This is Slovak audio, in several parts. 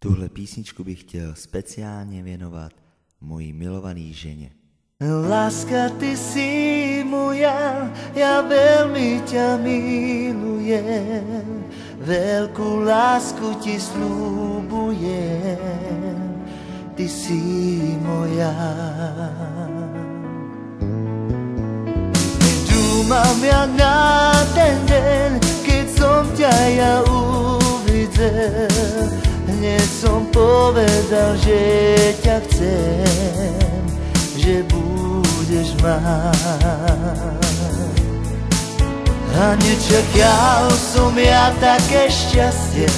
Tuhle písničku bych chtěl speciálně věnovat mojí milovaný ženě. Láska, ty si moja, ja veľmi ťa milujem, veľkú lásku ti sľubujem, ty si moja. Dúmam ja na ten deň, keď som ťa ja uvidel, hneď som povedal, že ťa chcem, že budeš mať. A nečakal som ja také šťastie,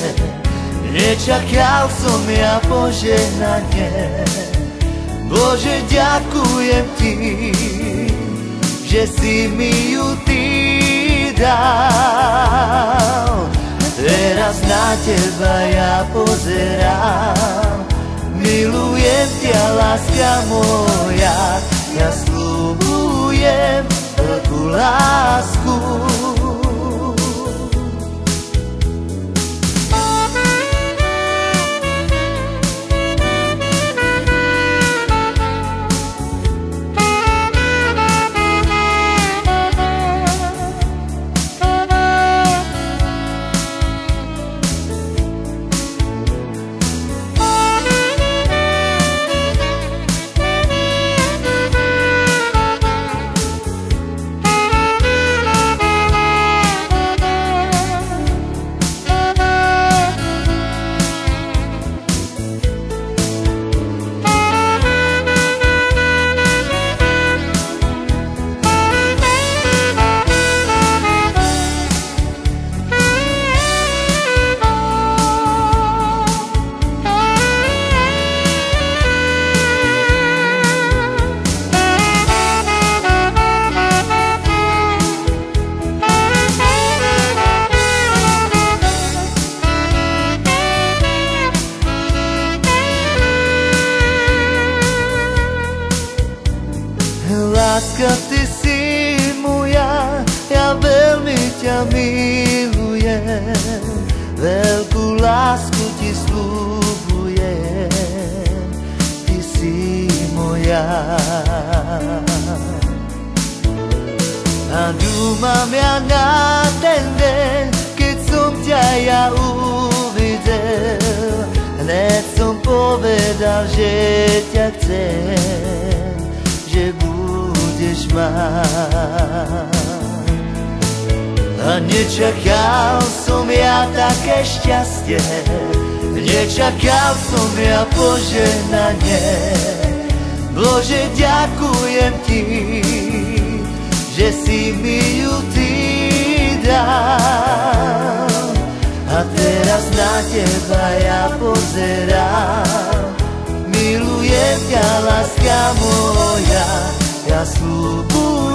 nečakal som ja požehnanie. Bože, ďakujem ti, že si mi ju ty dal. Teraz na teba ja pozerám, milujem ťa, láska moja, ja sľubujem veľkú lásku. Láska, ty si moja, ja veľmi ťa milujem, veľkú lásku ti sľubujem, ty si moja. A dúmam ja na ten deň, keď som ťa ja uvidel, hneď som povedal, že ťa chcem, že budeš mať. A nečakal som ja také šťastie, nečakal som ja požehnanie. Bože, ďakujem ti, že si mi ju ty dal. A teraz na teba ja pozerám, milujem ťa, láska moja, ja sľubujem